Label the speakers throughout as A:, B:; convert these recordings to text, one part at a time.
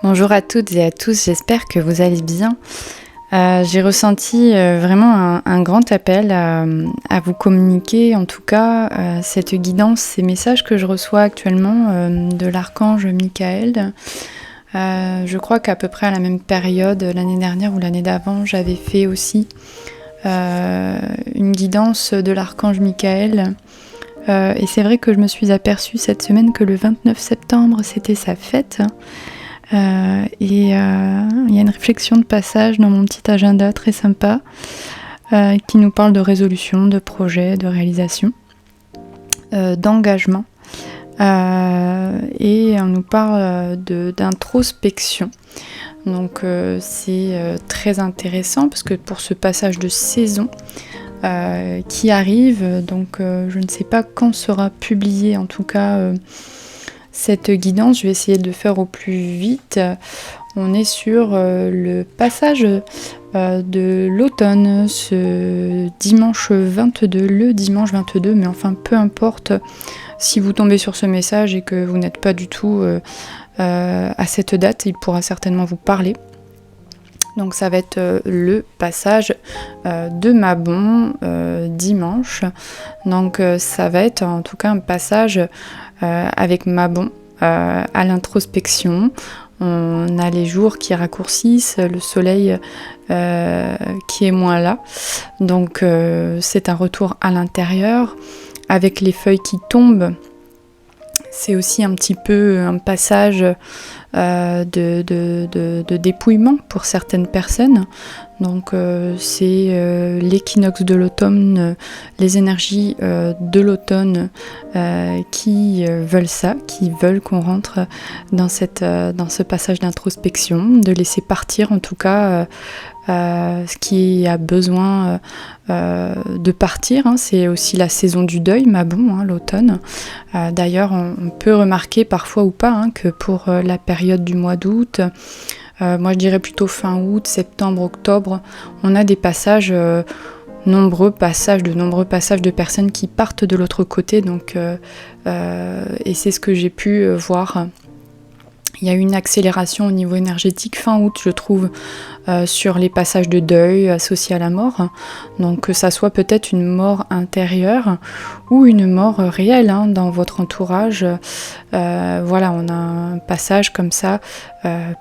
A: Bonjour à toutes et à tous, j'espère que vous allez bien. J'ai ressenti vraiment un grand appel à vous communiquer, en tout cas, cette guidance, ces messages que je reçois actuellement de l'archange Michael. Je crois qu'à peu près à la même période, l'année dernière ou l'année d'avant, j'avais fait aussi une guidance de l'archange Michael. Et c'est vrai que je me suis aperçue cette semaine que le 29 septembre, c'était sa fête. Il y a une réflexion de passage dans mon petit agenda très sympa qui nous parle de résolution, de projet, de réalisation, d'engagement. Et on nous parle d'introspection. Donc c'est très intéressant parce que pour ce passage de saison qui arrive, donc je ne sais pas quand sera publié en tout cas cette guidance, je vais essayer de faire au plus vite. On est sur le passage de l'automne, ce dimanche 22, le dimanche 22, mais enfin peu importe si vous tombez sur ce message et que vous n'êtes pas du tout à cette date, il pourra certainement vous parler. Donc ça va être le passage de Mabon dimanche. Donc ça va être en tout cas un passage avec Mabon à l'introspection. On a les jours qui raccourcissent, le soleil qui est moins là. Donc c'est un retour à l'intérieur avec les feuilles qui tombent. C'est aussi un petit peu un passage de dépouillement pour certaines personnes. Donc c'est l'équinoxe de l'automne, les énergies de l'automne qui veulent ça, qui veulent qu'on rentre dans ce passage d'introspection, de laisser partir en tout cas ce qui a besoin de partir. C'est aussi la saison du deuil, Mabon, l'automne. D'ailleurs, on peut remarquer parfois ou pas que pour la période du mois d'août, moi je dirais plutôt fin août, septembre, octobre, on a des passages, nombreux passages de personnes qui partent de l'autre côté. Donc, et c'est ce que j'ai pu voir. Il y a eu une accélération au niveau énergétique fin août, je trouve, sur les passages de deuil associés à la mort. Donc que ça soit peut-être une mort intérieure ou une mort réelle dans votre entourage. Voilà, on a un passage comme ça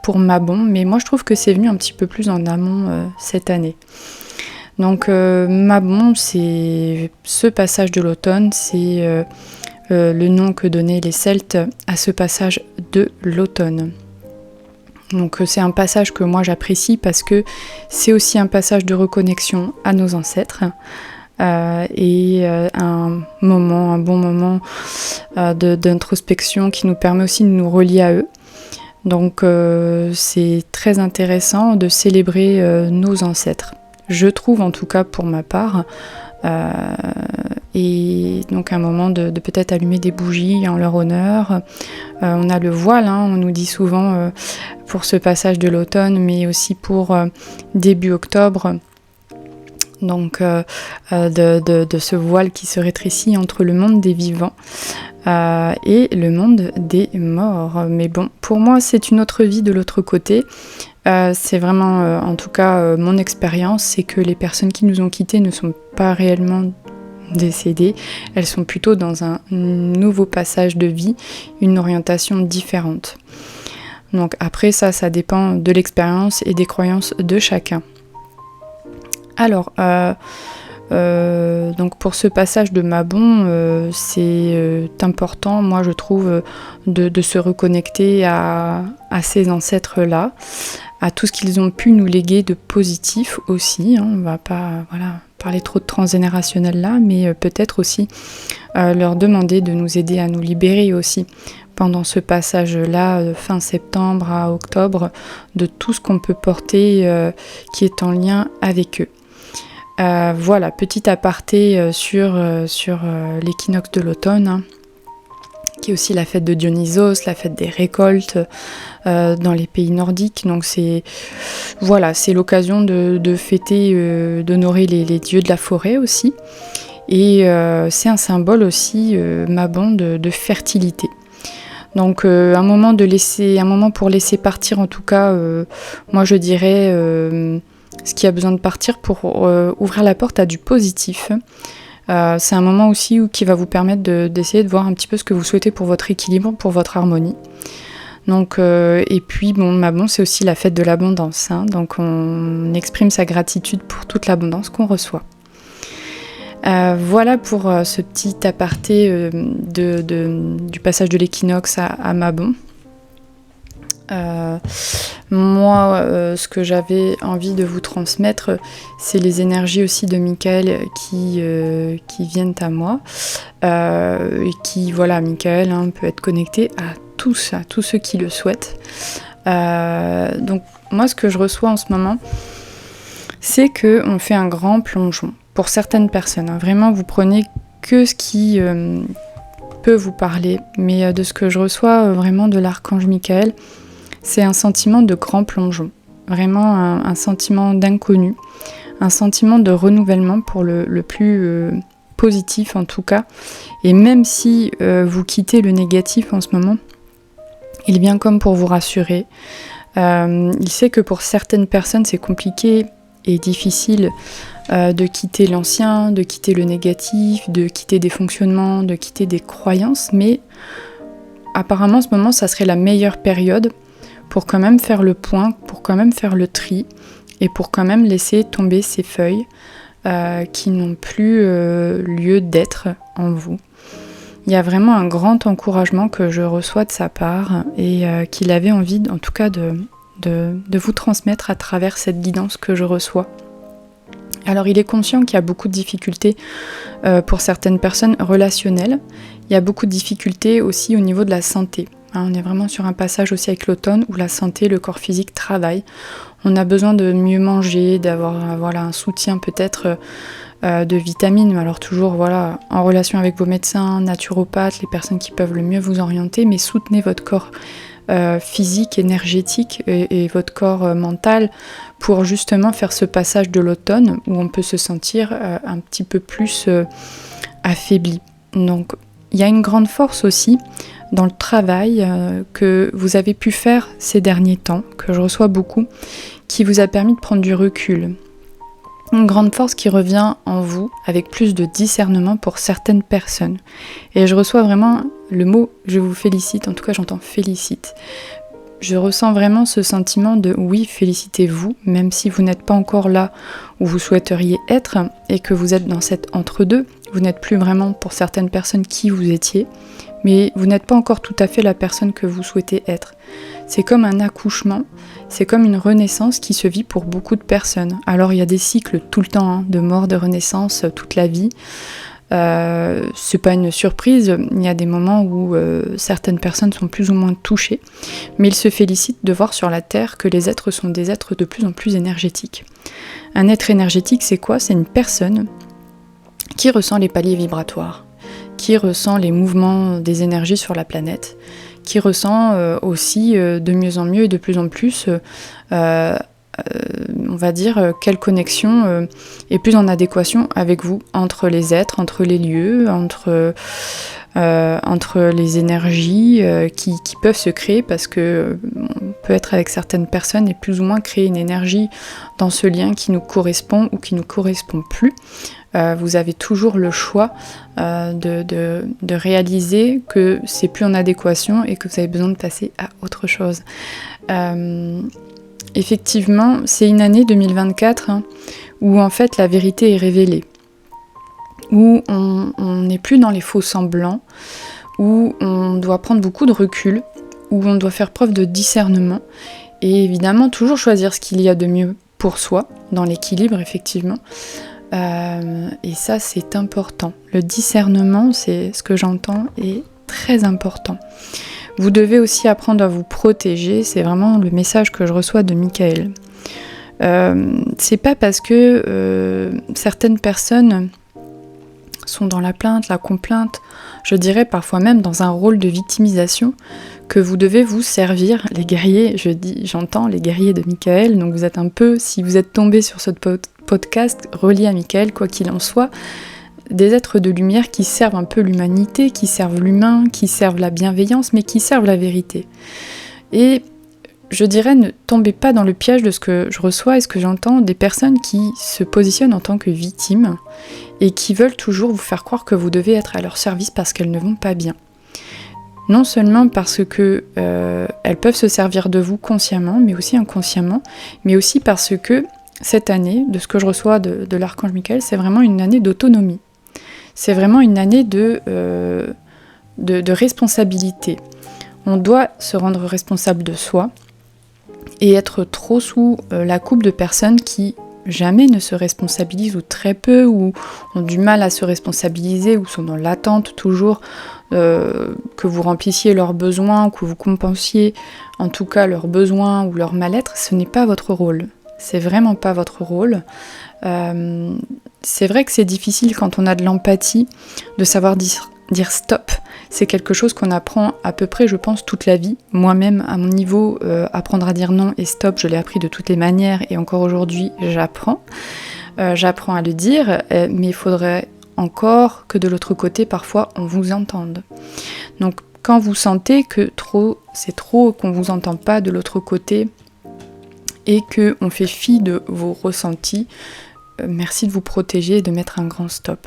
A: pour Mabon. Mais moi, je trouve que c'est venu un petit peu plus en amont cette année. Donc Mabon, c'est ce passage de l'automne, c'est le nom que donnaient les Celtes à ce passage de l'automne. Donc c'est un passage que moi j'apprécie parce que c'est aussi un passage de reconnexion à nos ancêtres et un bon moment d'introspection qui nous permet aussi de nous relier à eux. Donc c'est très intéressant de célébrer nos ancêtres. Je trouve en tout cas pour ma part. Et donc un moment de peut-être allumer des bougies en leur honneur. On a le voile, on nous dit souvent pour ce passage de l'automne, mais aussi pour début octobre. Donc de ce voile qui se rétrécit entre le monde des vivants et le monde des morts. Mais bon, pour moi c'est une autre vie de l'autre côté. C'est vraiment, en tout cas, mon expérience, c'est que les personnes qui nous ont quittés ne sont pas réellement décédées, elles sont plutôt dans un nouveau passage de vie, une orientation différente. Donc après ça dépend de l'expérience et des croyances de chacun. Alors, donc pour ce passage de Mabon, c'est important, moi je trouve, de se reconnecter à ces ancêtres-là, à tout ce qu'ils ont pu nous léguer de positif aussi. On va pas parler trop de transgénérationnel là, mais peut-être aussi leur demander de nous aider à nous libérer aussi pendant ce passage-là, fin septembre à octobre, de tout ce qu'on peut porter qui est en lien avec eux. Voilà, petit aparté sur l'équinoxe de l'automne, qui est aussi la fête de Dionysos, la fête des récoltes dans les pays nordiques. Donc c'est l'occasion de fêter, d'honorer les dieux de la forêt aussi. Et c'est un symbole aussi, Mabon, de fertilité. Donc un moment pour laisser partir, en tout cas, moi je dirais ce qui a besoin de partir pour ouvrir la porte à du positif. C'est un moment aussi qui va vous permettre d'essayer de voir un petit peu ce que vous souhaitez pour votre équilibre, pour votre harmonie. Donc, et puis c'est aussi la fête de l'abondance, hein, donc on exprime sa gratitude pour toute l'abondance qu'on reçoit. Voilà pour ce petit aparté du passage de l'équinoxe à Mabon. Moi, ce que j'avais envie de vous transmettre, c'est les énergies aussi de Michael qui viennent à moi. Et qui, voilà, Michael peut être connecté à tous ceux qui le souhaitent. Donc moi, ce que je reçois en ce moment, c'est qu'on fait un grand plongeon. Pour certaines personnes, vraiment, vous prenez que ce qui peut vous parler. Mais de ce que je reçois vraiment de l'archange Michael, c'est un sentiment de grand plongeon. Vraiment un sentiment d'inconnu. Un sentiment de renouvellement pour le plus positif en tout cas. Et même si vous quittez le négatif en ce moment, il vient comme pour vous rassurer. Il sait que pour certaines personnes, c'est compliqué et difficile de quitter l'ancien, de quitter le négatif, de quitter des fonctionnements, de quitter des croyances, mais apparemment en ce moment, ça serait la meilleure période pour quand même faire le point, pour quand même faire le tri et pour quand même laisser tomber ces feuilles qui n'ont plus lieu d'être en vous. Il y a vraiment un grand encouragement que je reçois de sa part et qu'il avait envie en tout cas de vous transmettre à travers cette guidance que je reçois. Alors il est conscient qu'il y a beaucoup de difficultés pour certaines personnes relationnelles. Il y a beaucoup de difficultés aussi au niveau de la santé. On est vraiment sur un passage aussi avec l'automne où la santé, le corps physique travaillent. On a besoin de mieux manger, d'avoir un soutien peut-être de vitamines. Alors toujours en relation avec vos médecins, naturopathes, les personnes qui peuvent le mieux vous orienter, mais soutenez votre corps physique, énergétique et votre corps mental pour justement faire ce passage de l'automne où on peut se sentir un petit peu plus affaibli. Donc il y a une grande force aussi dans le travail que vous avez pu faire ces derniers temps, que je reçois beaucoup, qui vous a permis de prendre du recul. Une grande force qui revient en vous avec plus de discernement pour certaines personnes. Et je reçois vraiment le mot « je vous félicite », en tout cas j'entends « félicite ». Je ressens vraiment ce sentiment de oui, félicitez-vous, même si vous n'êtes pas encore là où vous souhaiteriez être et que vous êtes dans cet entre-deux. Vous n'êtes plus vraiment pour certaines personnes qui vous étiez, mais vous n'êtes pas encore tout à fait la personne que vous souhaitez être. C'est comme un accouchement, c'est comme une renaissance qui se vit pour beaucoup de personnes. Alors il y a des cycles tout le temps, de mort, de renaissance, toute la vie. C'est pas une surprise, il y a des moments où certaines personnes sont plus ou moins touchées, mais il se félicite de voir sur la Terre que les êtres sont des êtres de plus en plus énergétiques. Un être énergétique, c'est quoi ? C'est une personne qui ressent les paliers vibratoires, qui ressent les mouvements des énergies sur la planète, qui ressent aussi de mieux en mieux et de plus en plus on va dire quelle connexion est plus en adéquation avec vous, entre les êtres, entre les lieux, entre les énergies qui peuvent se créer, parce que on peut être avec certaines personnes et plus ou moins créer une énergie dans ce lien qui nous correspond ou qui ne nous correspond plus. Vous avez toujours le choix de réaliser que c'est plus en adéquation et que vous avez besoin de passer à autre chose. Effectivement, c'est une année 2024 où en fait la vérité est révélée, où on n'est plus dans les faux semblants, où on doit prendre beaucoup de recul, où on doit faire preuve de discernement et évidemment toujours choisir ce qu'il y a de mieux pour soi, dans l'équilibre effectivement. Et ça c'est important. Le discernement, c'est ce que j'entends, est très important. Vous devez aussi apprendre à vous protéger, c'est vraiment le message que je reçois de Michael. C'est pas parce que certaines personnes sont dans la plainte, la complainte, je dirais parfois même dans un rôle de victimisation, que vous devez vous servir, les guerriers, j'entends les guerriers de Michael, donc vous êtes un peu, si vous êtes tombé sur ce podcast, relié à Michael, quoi qu'il en soit, des êtres de lumière qui servent un peu l'humanité, qui servent l'humain, qui servent la bienveillance, mais qui servent la vérité. Et je dirais, ne tombez pas dans le piège de ce que je reçois et ce que j'entends des personnes qui se positionnent en tant que victimes et qui veulent toujours vous faire croire que vous devez être à leur service parce qu'elles ne vont pas bien. Non seulement parce que elles peuvent se servir de vous consciemment, mais aussi inconsciemment, mais aussi parce que cette année, de ce que je reçois de l'archange Michael, c'est vraiment une année d'autonomie. C'est vraiment une année de responsabilité. On doit se rendre responsable de soi et être trop sous la coupe de personnes qui jamais ne se responsabilisent ou très peu, ou ont du mal à se responsabiliser, ou sont dans l'attente toujours que vous remplissiez leurs besoins, ou que vous compensiez en tout cas leurs besoins ou leur mal-être. Ce n'est pas votre rôle. C'est vraiment pas votre rôle. C'est vrai que c'est difficile quand on a de l'empathie de savoir dire stop. C'est quelque chose qu'on apprend à peu près, je pense, toute la vie. Moi-même, à mon niveau, apprendre à dire non et stop, je l'ai appris de toutes les manières et encore aujourd'hui, j'apprends. J'apprends à le dire, mais il faudrait encore que de l'autre côté, parfois, on vous entende. Donc, quand vous sentez que c'est trop, qu'on vous entend pas de l'autre côté et qu'on fait fi de vos ressentis, merci de vous protéger et de mettre un grand stop.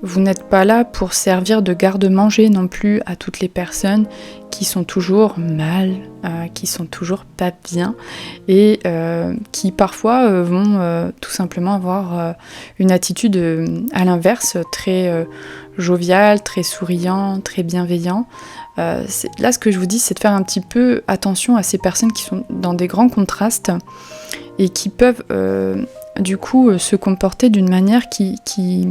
A: Vous n'êtes pas là pour servir de garde-manger non plus à toutes les personnes qui sont toujours mal, qui sont toujours pas bien et qui parfois vont tout simplement avoir une attitude à l'inverse, très joviale, très souriant, très bienveillant. Là, ce que je vous dis, c'est de faire un petit peu attention à ces personnes qui sont dans des grands contrastes et qui peuvent du coup se comporter d'une manière qui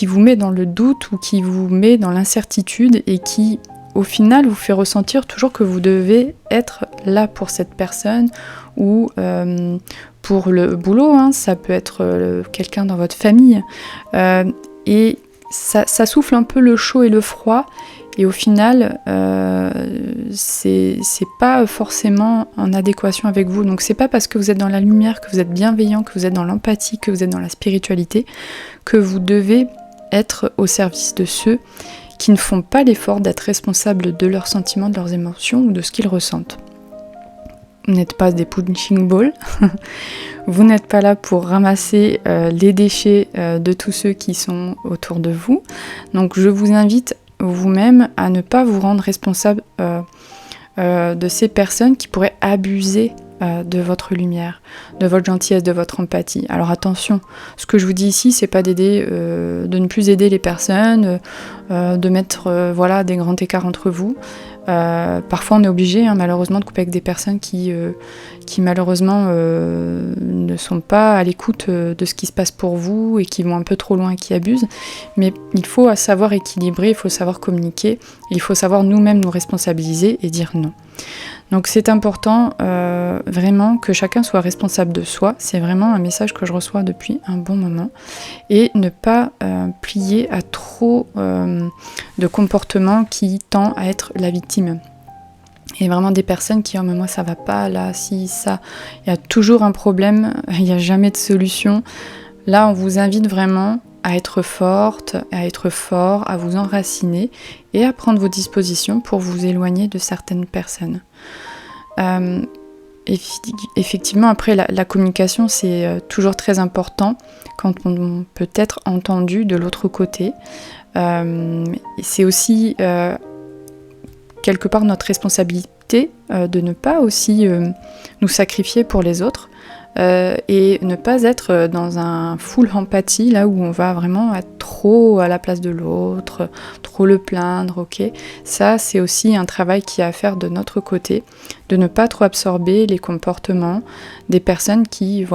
A: vous met dans le doute ou qui vous met dans l'incertitude et qui, au final, vous fait ressentir toujours que vous devez être là pour cette personne ou pour le boulot, hein, ça peut être quelqu'un dans votre famille. Et ça souffle un peu le chaud et le froid et au final, c'est pas forcément en adéquation avec vous. Donc c'est pas parce que vous êtes dans la lumière, que vous êtes bienveillant, que vous êtes dans l'empathie, que vous êtes dans la spiritualité, que vous devez être au service de ceux qui ne font pas l'effort d'être responsables de leurs sentiments, de leurs émotions ou de ce qu'ils ressentent. Vous n'êtes pas des punching balls, vous n'êtes pas là pour ramasser les déchets de tous ceux qui sont autour de vous. Donc je vous invite vous-même à ne pas vous rendre responsable de ces personnes qui pourraient abuser de votre lumière, de votre gentillesse, de votre empathie. Alors attention, ce que je vous dis ici, c'est pas d'aider, de ne plus aider les personnes, de mettre des grands écarts entre vous. Parfois on est obligé malheureusement de couper avec des personnes qui malheureusement ne sont pas à l'écoute de ce qui se passe pour vous et qui vont un peu trop loin et qui abusent, mais il faut savoir équilibrer, il faut savoir communiquer, il faut savoir nous-mêmes nous responsabiliser et dire non. Donc c'est important vraiment que chacun soit responsable de soi, c'est vraiment un message que je reçois depuis un bon moment, et ne pas plier à trop de comportements qui tendent à être la victime. Et vraiment des personnes qui mais moi ça va pas, là, si, ça, il y a toujours un problème, il n'y a jamais de solution. Là on vous invite vraiment à être forte, à être fort, à vous enraciner et à prendre vos dispositions pour vous éloigner de certaines personnes. Effectivement, après la communication, c'est toujours très important quand on peut être entendu de l'autre côté. C'est aussi quelque part notre responsabilité de ne pas aussi nous sacrifier pour les autres. Et ne pas être dans un full empathie, là où on va vraiment être trop à la place de l'autre, trop le plaindre, ok. Ça, c'est aussi un travail qui a à faire de notre côté, de ne pas trop absorber les comportements des personnes qui,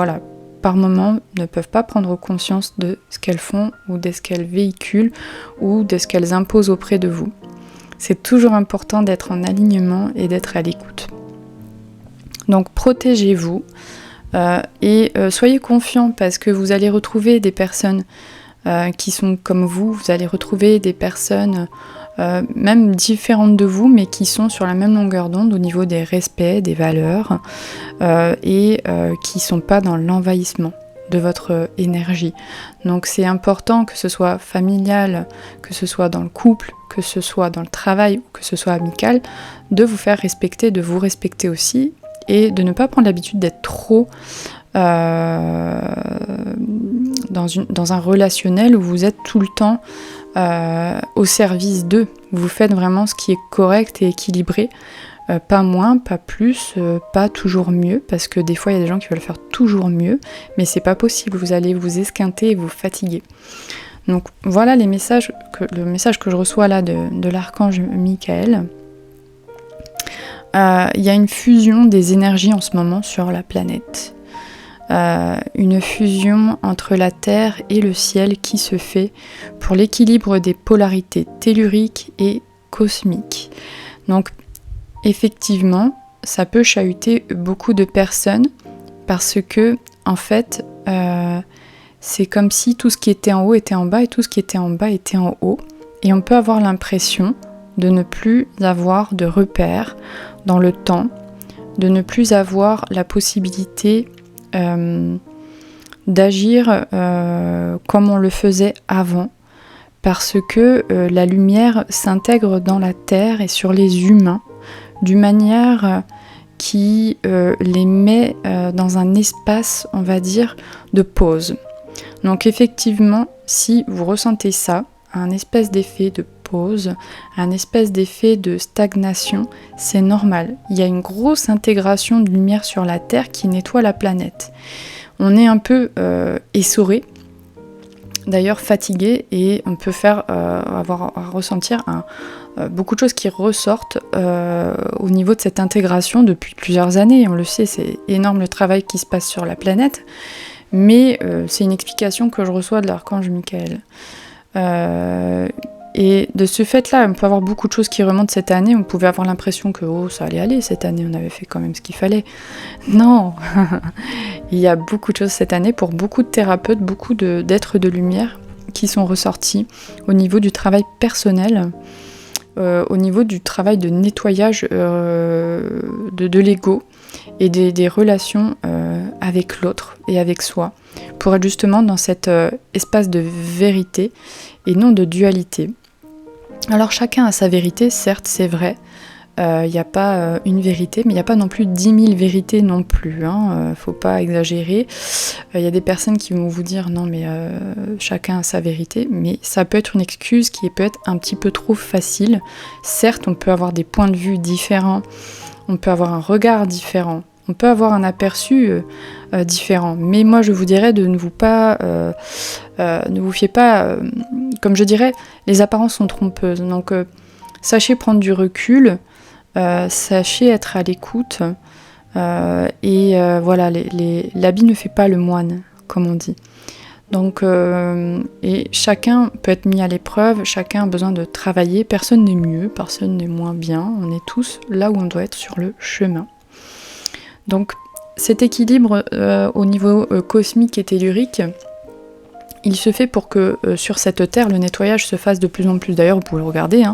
A: par moment, ne peuvent pas prendre conscience de ce qu'elles font ou de ce qu'elles véhiculent ou de ce qu'elles imposent auprès de vous. C'est toujours important d'être en alignement et d'être à l'écoute. Donc protégez-vous. Et soyez confiants parce que vous allez retrouver des personnes qui sont comme vous allez retrouver des personnes même différentes de vous mais qui sont sur la même longueur d'onde au niveau des respects, des valeurs et qui sont pas dans l'envahissement. de votre énergie. Donc c'est important, que ce soit familial, que ce soit dans le couple, que ce soit dans le travail ou que ce soit amical, de vous faire respecter, de vous respecter aussi, et de ne pas prendre l'habitude d'être trop dans un relationnel où vous êtes tout le temps au service d'eux. Vous faites vraiment ce qui est correct et équilibré, pas moins, pas plus, pas toujours mieux, parce que des fois il y a des gens qui veulent faire toujours mieux, mais c'est pas possible, vous allez vous esquinter et vous fatiguer. Donc voilà le message que je reçois là de l'archange Michael. Il y a une fusion des énergies en ce moment sur la planète. Une fusion entre la Terre et le ciel qui se fait pour l'équilibre des polarités telluriques et cosmiques. Donc effectivement, ça peut chahuter beaucoup de personnes parce que en fait, c'est comme si tout ce qui était en haut était en bas et tout ce qui était en bas était en haut. Et on peut avoir l'impression de ne plus avoir de repères dans le temps, de ne plus avoir la possibilité d'agir comme on le faisait avant, parce que la lumière s'intègre dans la Terre et sur les humains d'une manière qui les met dans un espace, on va dire, de pause. Donc effectivement, si vous ressentez ça, un espèce d'effet de pause, un espèce d'effet de stagnation, c'est normal. Il y a une grosse intégration de lumière sur la Terre qui nettoie la planète. On est un peu essoré, d'ailleurs fatigué, et on peut avoir à ressentir beaucoup de choses qui ressortent au niveau de cette intégration depuis plusieurs années. On le sait, c'est énorme le travail qui se passe sur la planète, mais c'est une explication que je reçois de l'archange Michael. Et de ce fait-là, on peut avoir beaucoup de choses qui remontent cette année. On pouvait avoir l'impression que ça allait aller cette année, on avait fait quand même ce qu'il fallait. Non. Il y a beaucoup de choses cette année pour beaucoup de thérapeutes, beaucoup d'êtres de lumière qui sont ressortis au niveau du travail personnel, au niveau du travail de nettoyage de l'ego et des relations avec l'autre et avec soi, pour être justement dans cet espace de vérité et non de dualité. Alors chacun a sa vérité, certes c'est vrai, il n'y a pas une vérité, mais il n'y a pas non plus 10 000 vérités non plus, faut pas exagérer. Il y a des personnes qui vont vous dire non mais chacun a sa vérité, mais ça peut être une excuse qui peut être un petit peu trop facile. Certes, on peut avoir des points de vue différents, on peut avoir un regard différent, on peut avoir un aperçu différent, mais moi je vous dirais de ne vous fiez pas, comme je dirais, les apparences sont trompeuses, donc sachez prendre du recul, sachez être à l'écoute, et voilà, l'habit ne fait pas le moine, comme on dit. Donc, et chacun peut être mis à l'épreuve, chacun a besoin de travailler, personne n'est mieux, personne n'est moins bien, on est tous là où on doit être sur le chemin. Donc cet équilibre au niveau cosmique et tellurique, il se fait pour que sur cette terre, le nettoyage se fasse de plus en plus. D'ailleurs, vous pouvez le regarder,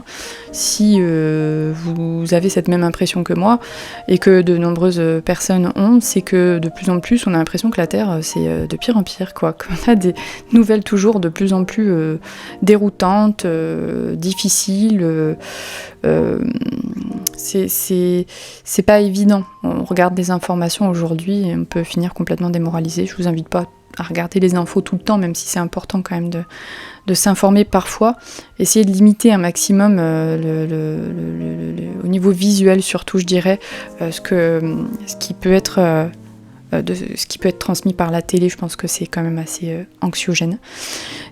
A: si vous avez cette même impression que moi, et que de nombreuses personnes ont, c'est que de plus en plus, on a l'impression que la Terre, c'est de pire en pire, quoi. Qu'on a des nouvelles toujours de plus en plus déroutantes, difficiles. C'est pas évident. On regarde des informations aujourd'hui et on peut finir complètement démoralisé. Je vous invite pas à regarder les infos tout le temps, même si c'est important quand même de s'informer parfois. Essayez de limiter un maximum au niveau visuel surtout, je dirais, ce qui peut être transmis par la télé. Je pense que c'est quand même assez anxiogène.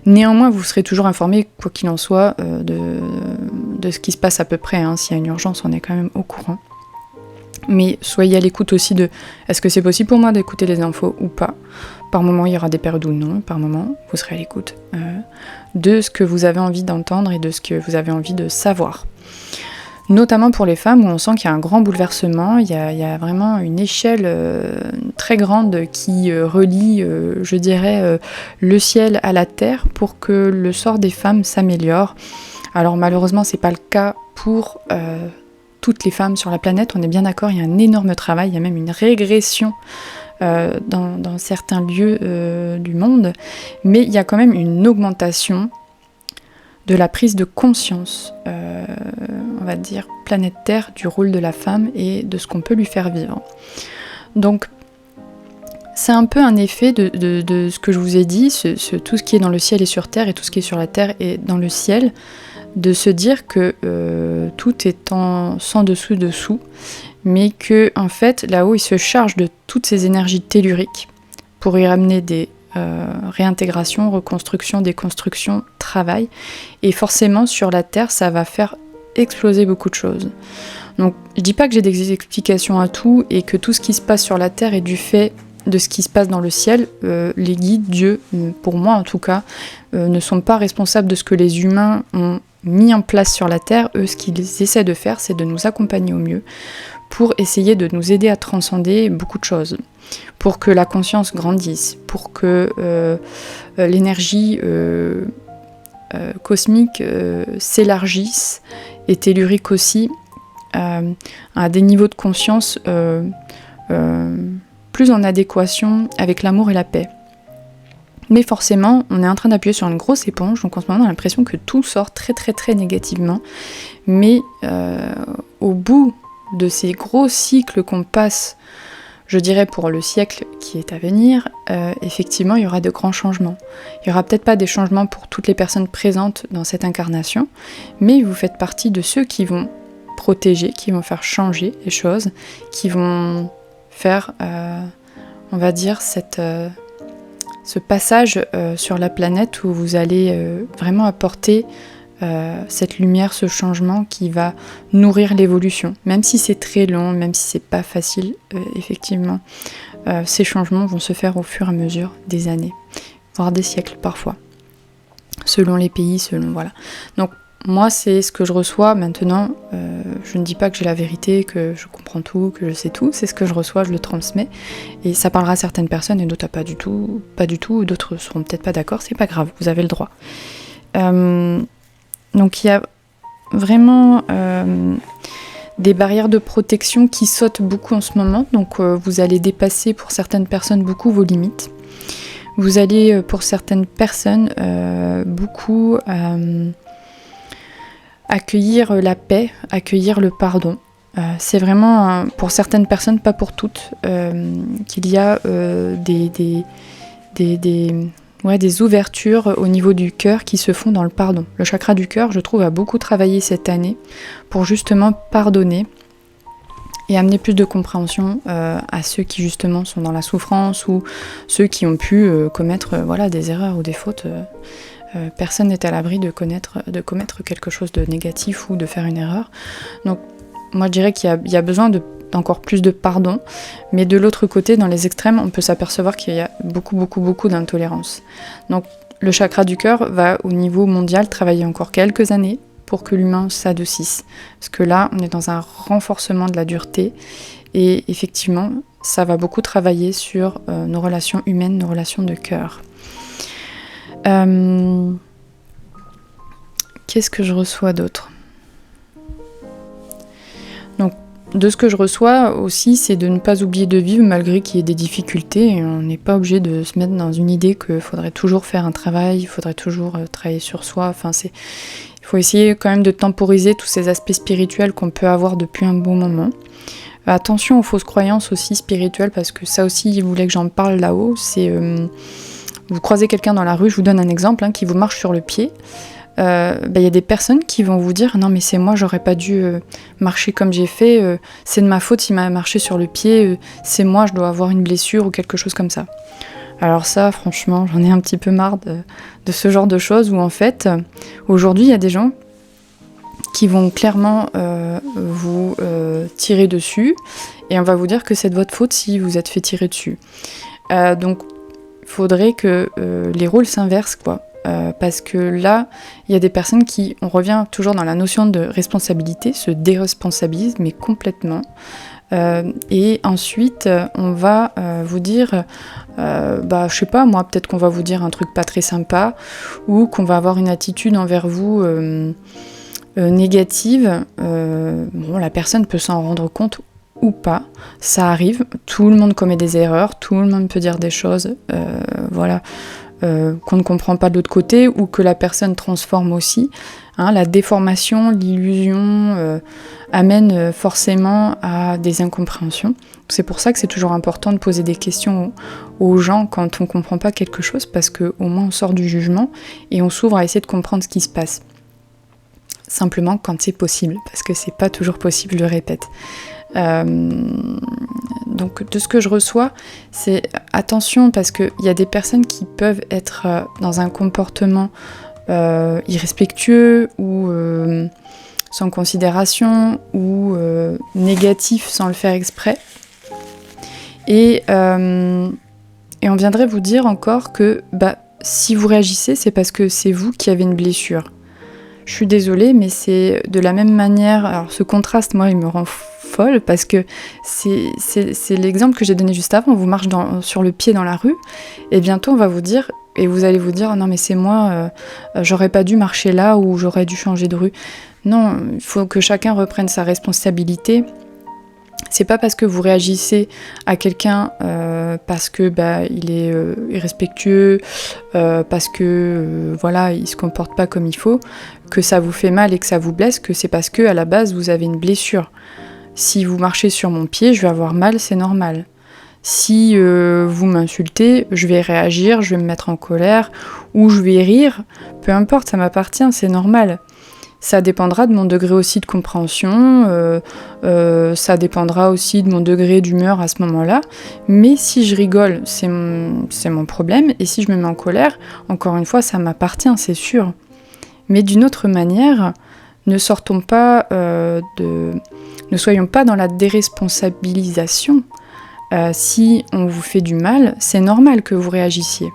A: Néanmoins, vous serez toujours informé, quoi qu'il en soit, de ce qui se passe à peu près. S'il y a une urgence, on est quand même au courant. Mais soyez à l'écoute aussi de est-ce que c'est possible pour moi d'écouter les infos ou pas. Par moment, il y aura des périodes où non. Par moment, vous serez à l'écoute de ce que vous avez envie d'entendre et de ce que vous avez envie de savoir. Notamment pour les femmes où on sent qu'il y a un grand bouleversement, il y a vraiment une échelle très grande qui relie, je dirais, le ciel à la terre pour que le sort des femmes s'améliore. Alors malheureusement, c'est pas le cas pour toutes les femmes sur la planète, on est bien d'accord, il y a un énorme travail, il y a même une régression dans certains lieux du monde, mais il y a quand même une augmentation de la prise de conscience, on va dire, planète Terre, du rôle de la femme et de ce qu'on peut lui faire vivre. Donc, c'est un peu un effet de ce que je vous ai dit, tout ce qui est dans le ciel est sur Terre et tout ce qui est sur la Terre est dans le ciel, de se dire que tout est sans dessous, mais que en fait, là-haut, il se charge de toutes ces énergies telluriques pour y ramener des réintégration, reconstruction, déconstruction, travail. Et forcément, sur la Terre, ça va faire exploser beaucoup de choses. Donc, je dis pas que j'ai des explications à tout et que tout ce qui se passe sur la Terre est du fait de ce qui se passe dans le ciel. Les guides, Dieu, pour moi en tout cas, ne sont pas responsables de ce que les humains ont mis en place sur la Terre. Eux, ce qu'ils essaient de faire, c'est de nous accompagner au mieux pour essayer de nous aider à transcender beaucoup de choses, pour que la conscience grandisse, pour que l'énergie cosmique s'élargisse et tellurique aussi à des niveaux de conscience plus en adéquation avec l'amour et la paix. Mais forcément, on est en train d'appuyer sur une grosse éponge, donc en ce moment on a l'impression que tout sort très très très négativement, mais au bout de ces gros cycles qu'on passe, je dirais pour le siècle qui est à venir, effectivement il y aura de grands changements. Il n'y aura peut-être pas des changements pour toutes les personnes présentes dans cette incarnation, mais vous faites partie de ceux qui vont protéger, qui vont faire changer les choses, qui vont faire, on va dire, ce passage sur la planète où vous allez vraiment apporter cette lumière, ce changement qui va nourrir l'évolution. Même si c'est très long, même si c'est pas facile, effectivement, ces changements vont se faire au fur et à mesure des années, voire des siècles parfois, selon les pays, voilà. Donc moi, c'est ce que je reçois maintenant. Je ne dis pas que j'ai la vérité, que je comprends tout, que je sais tout. C'est ce que je reçois, je le transmets. Et ça parlera à certaines personnes et d'autres pas du tout. D'autres seront peut-être pas d'accord. C'est pas grave, vous avez le droit. Donc il y a vraiment des barrières de protection qui sautent beaucoup en ce moment. Donc vous allez dépasser pour certaines personnes beaucoup vos limites. Vous allez pour certaines personnes beaucoup accueillir la paix, accueillir le pardon. C'est vraiment pour certaines personnes, pas pour toutes, qu'il y a des ouvertures au niveau du cœur qui se font dans le pardon. Le chakra du cœur, je trouve, a beaucoup travaillé cette année pour justement pardonner et amener plus de compréhension à ceux qui justement sont dans la souffrance ou ceux qui ont pu commettre des erreurs ou des fautes. Personne n'est à l'abri de commettre quelque chose de négatif ou de faire une erreur. Donc moi je dirais qu'il y a besoin d'encore plus de pardon, mais de l'autre côté, dans les extrêmes, on peut s'apercevoir qu'il y a beaucoup d'intolérance. Donc le chakra du cœur va au niveau mondial travailler encore quelques années pour que l'humain s'adoucisse. Parce que là, on est dans un renforcement de la dureté et effectivement, ça va beaucoup travailler sur nos relations humaines, nos relations de cœur. Qu'est-ce que je reçois d'autre ? Donc, de ce que je reçois aussi, c'est de ne pas oublier de vivre malgré qu'il y ait des difficultés. Et on n'est pas obligé de se mettre dans une idée qu'il faudrait toujours faire un travail, il faudrait toujours travailler sur soi. Enfin, il faut essayer quand même de temporiser tous ces aspects spirituels qu'on peut avoir depuis un bon moment. Attention aux fausses croyances aussi spirituelles, parce que ça aussi, il voulait que j'en parle là-haut. C'est... vous croisez quelqu'un dans la rue, je vous donne un exemple, qui vous marche sur le pied, y a des personnes qui vont vous dire « Non mais c'est moi, j'aurais pas dû marcher comme j'ai fait, c'est de ma faute s'il m'a marché sur le pied, c'est moi, je dois avoir une blessure » ou quelque chose comme ça. Alors ça, franchement, j'en ai un petit peu marre de ce genre de choses où en fait, aujourd'hui, il y a des gens qui vont clairement vous tirer dessus et on va vous dire que c'est de votre faute si vous êtes fait tirer dessus. Donc, il faudrait que les rôles s'inversent, quoi. Parce que là, il y a des personnes on revient toujours dans la notion de responsabilité, se déresponsabilisent, mais complètement. Et ensuite, on va vous dire, je sais pas, moi, peut-être qu'on va vous dire un truc pas très sympa, ou qu'on va avoir une attitude envers vous négative. La personne peut s'en rendre compte ou pas, ça arrive, tout le monde commet des erreurs, tout le monde peut dire des choses, qu'on ne comprend pas de l'autre côté ou que la personne transforme aussi. La déformation, l'illusion amène forcément à des incompréhensions. C'est pour ça que c'est toujours important de poser des questions aux gens quand on ne comprend pas quelque chose, parce qu'au moins on sort du jugement et on s'ouvre à essayer de comprendre ce qui se passe. Simplement quand c'est possible, parce que c'est pas toujours possible, je le répète. Donc de ce que je reçois, c'est attention, parce qu'il y a des personnes qui peuvent être dans un comportement irrespectueux ou sans considération ou négatif sans le faire exprès. Et on viendrait vous dire encore que si vous réagissez, c'est parce que c'est vous qui avez une blessure. Je suis désolée, mais c'est de la même manière. Alors ce contraste, moi, il me rend folle, parce que c'est l'exemple que j'ai donné juste avant. On vous marche sur le pied dans la rue, et bientôt on va vous dire, et vous allez vous dire, oh non mais c'est moi, j'aurais pas dû marcher là, ou j'aurais dû changer de rue. Non, il faut que chacun reprenne sa responsabilité. C'est pas parce que vous réagissez à quelqu'un parce que il est irrespectueux, parce que il se comporte pas comme il faut, que ça vous fait mal et que ça vous blesse, que c'est parce que à la base vous avez une blessure. Si vous marchez sur mon pied, je vais avoir mal, c'est normal. Si vous m'insultez, je vais réagir, je vais me mettre en colère, ou je vais rire, peu importe, ça m'appartient, c'est normal. Ça dépendra de mon degré aussi de compréhension, ça dépendra aussi de mon degré d'humeur à ce moment-là. Mais si je rigole, c'est mon problème, et si je me mets en colère, encore une fois, ça m'appartient, c'est sûr. Mais d'une autre manière, ne soyons pas dans la déresponsabilisation. Si on vous fait du mal, c'est normal que vous réagissiez.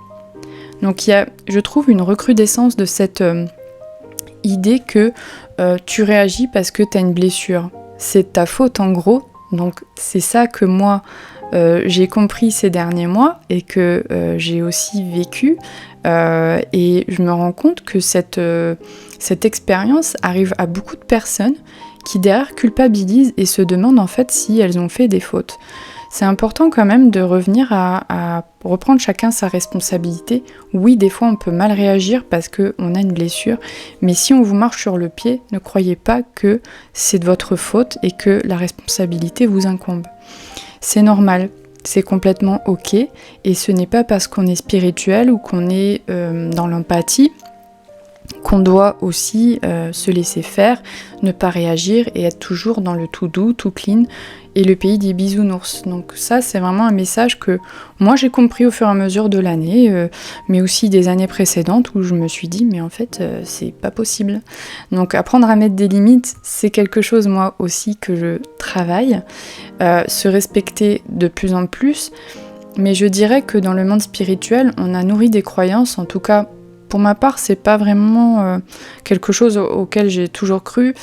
A: Donc il y a, je trouve, une recrudescence de cette idée que tu réagis parce que tu as une blessure. C'est ta faute en gros. Donc c'est ça que moi j'ai compris ces derniers mois et que j'ai aussi vécu. Et je me rends compte que cette expérience arrive à beaucoup de personnes qui derrière culpabilisent et se demandent en fait si elles ont fait des fautes. C'est important quand même de revenir à reprendre chacun sa responsabilité. Oui, des fois on peut mal réagir parce qu'on a une blessure, mais si on vous marche sur le pied, ne croyez pas que c'est de votre faute et que la responsabilité vous incombe. C'est normal, c'est complètement ok, et ce n'est pas parce qu'on est spirituel ou qu'on est dans l'empathie qu'on doit aussi se laisser faire, ne pas réagir et être toujours dans le tout doux, tout clean et le pays des bisounours. Donc ça, c'est vraiment un message que moi j'ai compris au fur et à mesure de l'année, mais aussi des années précédentes où je me suis dit mais en fait c'est pas possible. Donc apprendre à mettre des limites, c'est quelque chose moi aussi que je travaille, se respecter de plus en plus, mais je dirais que dans le monde spirituel, on a nourri des croyances, en tout cas pour ma part, c'est pas vraiment quelque chose auquel j'ai toujours cru,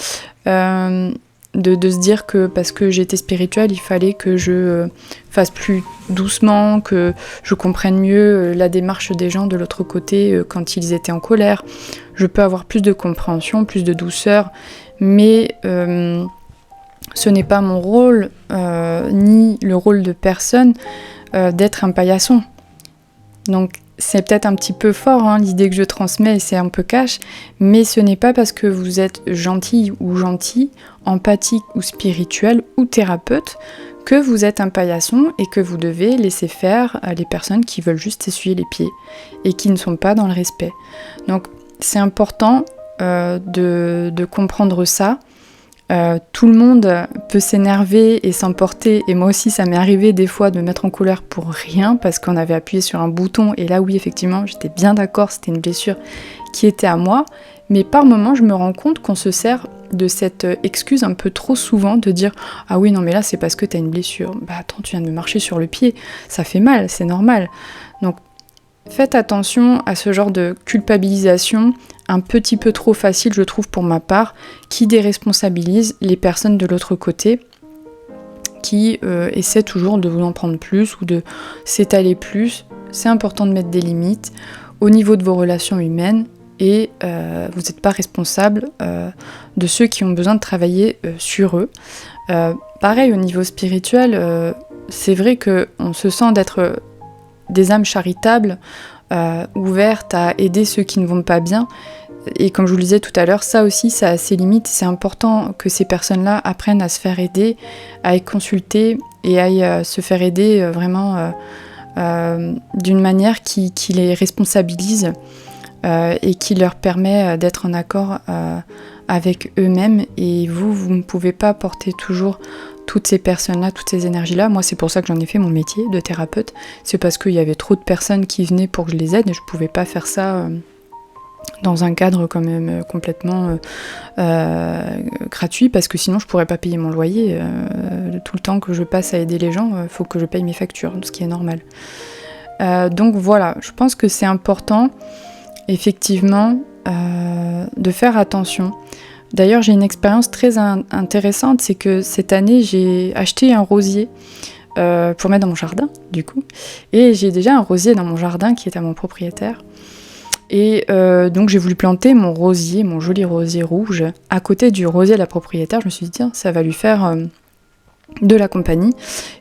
A: de se dire que parce que j'étais spirituelle, il fallait que je fasse plus doucement, que je comprenne mieux la démarche des gens de l'autre côté quand ils étaient en colère. Je peux avoir plus de compréhension, plus de douceur, mais ce n'est pas mon rôle, ni le rôle de personne, d'être un paillasson. Donc c'est peut-être un petit peu fort l'idée que je transmets et c'est un peu cash, mais ce n'est pas parce que vous êtes gentil ou gentil, empathique ou spirituel ou thérapeute que vous êtes un paillasson et que vous devez laisser faire les personnes qui veulent juste essuyer les pieds et qui ne sont pas dans le respect. Donc c'est important de comprendre ça. Tout le monde peut s'énerver et s'emporter, et moi aussi ça m'est arrivé des fois de me mettre en colère pour rien parce qu'on avait appuyé sur un bouton, et là oui effectivement j'étais bien d'accord, c'était une blessure qui était à moi, mais par moments je me rends compte qu'on se sert de cette excuse un peu trop souvent de dire « Ah oui non mais là c'est parce que t'as une blessure, bah attends tu viens de me marcher sur le pied, ça fait mal, c'est normal ». Donc faites attention à ce genre de culpabilisation un petit peu trop facile, je trouve, pour ma part, qui déresponsabilise les personnes de l'autre côté, qui essaient toujours de vous en prendre plus ou de s'étaler plus. C'est important de mettre des limites au niveau de vos relations humaines et vous n'êtes pas responsable de ceux qui ont besoin de travailler sur eux. pareil, au niveau spirituel, c'est vrai qu'on se sent d'être des âmes charitables, ouvertes à aider ceux qui ne vont pas bien. Et comme je vous le disais tout à l'heure, ça aussi, ça a ses limites. C'est important que ces personnes-là apprennent à se faire aider, à être consultées et à se faire aider vraiment d'une manière qui les responsabilise et qui leur permet d'être en accord avec eux-mêmes. Et vous ne pouvez pas porter toujours toutes ces personnes-là, toutes ces énergies-là. Moi, c'est pour ça que j'en ai fait mon métier de thérapeute. C'est parce qu'il y avait trop de personnes qui venaient pour que je les aide et je ne pouvais pas faire ça dans un cadre quand même complètement gratuit, parce que sinon je pourrais pas payer mon loyer. Tout le temps que je passe à aider les gens, faut que je paye mes factures, ce qui est normal. Donc voilà, je pense que c'est important effectivement de faire attention. D'ailleurs, j'ai une expérience très intéressante, c'est que cette année j'ai acheté un rosier pour mettre dans mon jardin, du coup, et j'ai déjà un rosier dans mon jardin qui est à mon propriétaire. Et donc j'ai voulu planter mon rosier, mon joli rosier rouge, à côté du rosier de la propriétaire. Je me suis dit, tiens, ça va lui faire de la compagnie.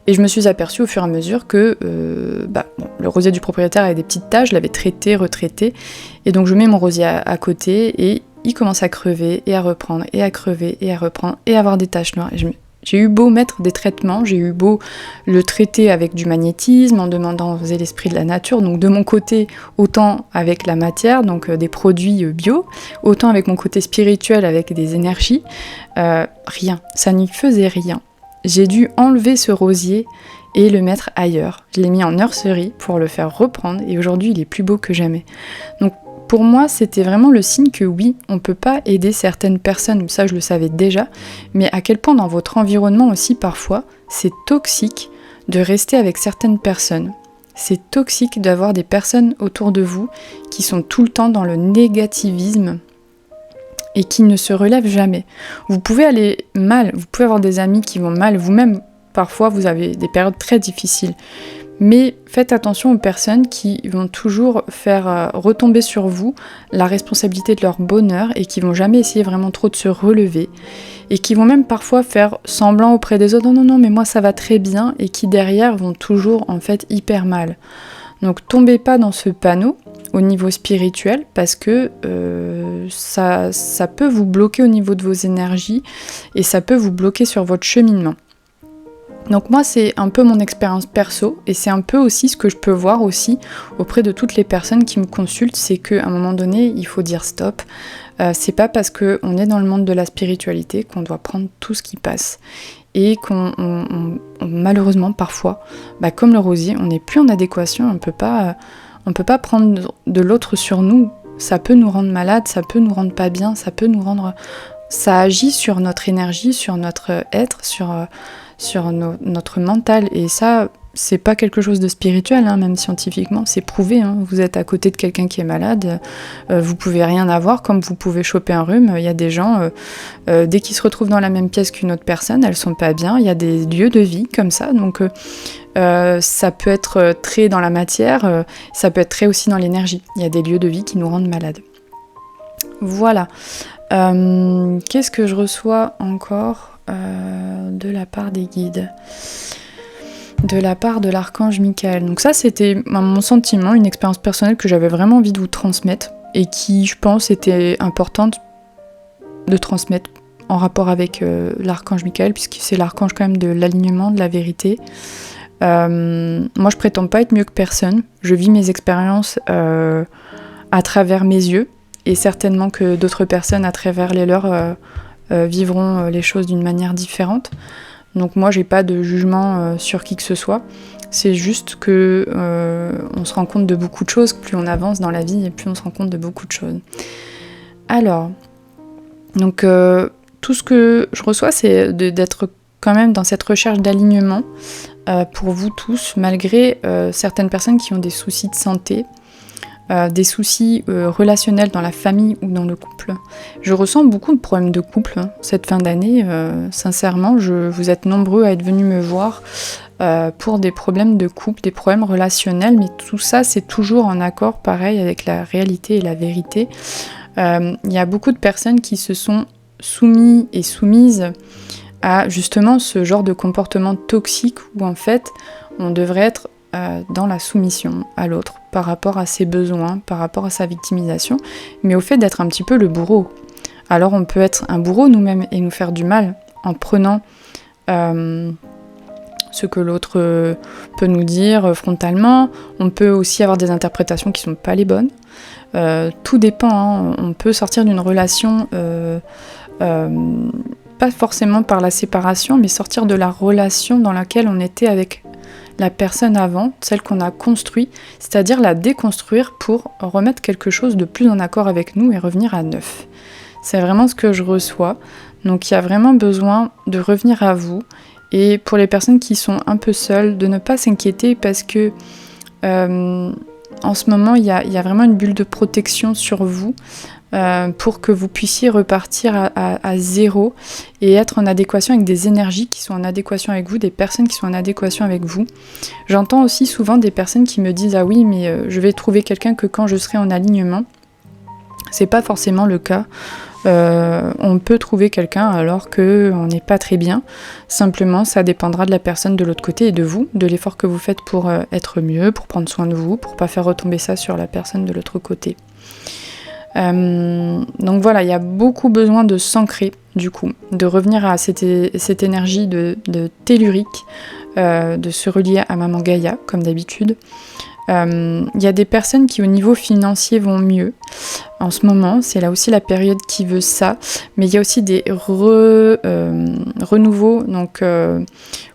A: Et je me suis aperçue au fur et à mesure que le rosier du propriétaire avait des petites taches, je l'avais traité, retraité. Et donc je mets mon rosier à côté et il commence à crever et à reprendre, et à crever et à reprendre, et à avoir des taches noires. Et j'ai eu beau mettre des traitements, j'ai eu beau le traiter avec du magnétisme, en demandant aux l'esprit de la nature, donc de mon côté, autant avec la matière, donc des produits bio, autant avec mon côté spirituel, avec des énergies, rien, ça n'y faisait rien. J'ai dû enlever ce rosier et le mettre ailleurs. Je l'ai mis en nurserie pour le faire reprendre, et aujourd'hui il est plus beau que jamais. Donc pour moi, c'était vraiment le signe que oui, on ne peut pas aider certaines personnes, ça je le savais déjà, mais à quel point dans votre environnement aussi parfois, c'est toxique de rester avec certaines personnes. C'est toxique d'avoir des personnes autour de vous qui sont tout le temps dans le négativisme et qui ne se relèvent jamais. Vous pouvez aller mal, vous pouvez avoir des amis qui vont mal, vous-même parfois vous avez des périodes très difficiles. Mais faites attention aux personnes qui vont toujours faire retomber sur vous la responsabilité de leur bonheur et qui vont jamais essayer vraiment trop de se relever et qui vont même parfois faire semblant auprès des autres, non mais moi ça va très bien, et qui derrière vont toujours en fait hyper mal. Donc tombez pas dans ce panneau au niveau spirituel, parce que ça peut vous bloquer au niveau de vos énergies et ça peut vous bloquer sur votre cheminement. Donc moi, c'est un peu mon expérience perso, et c'est un peu aussi ce que je peux voir aussi auprès de toutes les personnes qui me consultent, c'est qu'à un moment donné, il faut dire stop. C'est pas parce qu'on est dans le monde de la spiritualité qu'on doit prendre tout ce qui passe. Et qu'on malheureusement, parfois, comme le rosier, on n'est plus en adéquation, on peut pas prendre de l'autre sur nous. Ça peut nous rendre malades, ça peut nous rendre pas bien, ça agit sur notre énergie, sur notre être, sur notre mental, et ça c'est pas quelque chose de spirituel, même scientifiquement c'est prouvé, Vous êtes à côté de quelqu'un qui est malade, vous pouvez rien avoir, comme vous pouvez choper un rhume. Il y a des gens, dès qu'ils se retrouvent dans la même pièce qu'une autre personne, elles sont pas bien. Il y a des lieux de vie comme ça, donc ça peut être très dans la matière, ça peut être très aussi dans l'énergie. Il y a des lieux de vie qui nous rendent malades. Voilà. Qu'est-ce que je reçois encore de la part des guides, de la part de l'archange Michael? Donc ça, c'était mon sentiment, une expérience personnelle que j'avais vraiment envie de vous transmettre et qui, je pense, était importante de transmettre en rapport avec l'archange Michael, puisque c'est l'archange quand même de l'alignement, de la vérité. Moi, je prétends pas être mieux que personne. Je vis mes expériences à travers mes yeux, et certainement que d'autres personnes à travers les leurs vivront les choses d'une manière différente. Donc moi j'ai pas de jugement sur qui que ce soit, c'est juste que on se rend compte de beaucoup de choses, plus on avance dans la vie et plus on se rend compte de beaucoup de choses. Alors, donc tout ce que je reçois, c'est d'être quand même dans cette recherche d'alignement pour vous tous, malgré certaines personnes qui ont des soucis de santé, des soucis relationnels dans la famille ou dans le couple. Je ressens beaucoup de problèmes de couple cette fin d'année, sincèrement. Vous êtes nombreux à être venus me voir pour des problèmes de couple, des problèmes relationnels, mais tout ça c'est toujours en accord pareil avec la réalité et la vérité. Il y a beaucoup de personnes qui se sont soumis et soumises à justement ce genre de comportement toxique où en fait on devrait être dans la soumission à l'autre par rapport à ses besoins, par rapport à sa victimisation, mais au fait d'être un petit peu le bourreau. Alors on peut être un bourreau nous-mêmes et nous faire du mal en prenant ce que l'autre peut nous dire frontalement. On peut aussi avoir des interprétations qui ne sont pas les bonnes. Tout dépend, hein. On peut sortir d'une relation, pas forcément par la séparation, mais sortir de la relation dans laquelle on était avec la personne avant, celle qu'on a construite, c'est-à-dire la déconstruire pour remettre quelque chose de plus en accord avec nous et revenir à neuf. C'est vraiment ce que je reçois. Donc il y a vraiment besoin de revenir à vous. Et pour les personnes qui sont un peu seules, de ne pas s'inquiéter parce que en ce moment, il y a vraiment une bulle de protection sur vous pour que vous puissiez repartir à zéro et être en adéquation avec des énergies qui sont en adéquation avec vous, des personnes qui sont en adéquation avec vous. J'entends aussi souvent des personnes qui me disent « Ah oui, mais je vais trouver quelqu'un que quand je serai en alignement ». C'est pas forcément le cas. On peut trouver quelqu'un alors qu'on n'est pas très bien. Simplement, ça dépendra de la personne de l'autre côté et de vous, de l'effort que vous faites pour être mieux, pour prendre soin de vous, pour pas faire retomber ça sur la personne de l'autre côté. Donc voilà, il y a beaucoup besoin de s'ancrer, du coup, de revenir à cette énergie de tellurique, de se relier à Maman Gaïa, comme d'habitude. Il y a des personnes qui au niveau financier vont mieux en ce moment, c'est là aussi la période qui veut ça, mais il y a aussi des renouveaux donc,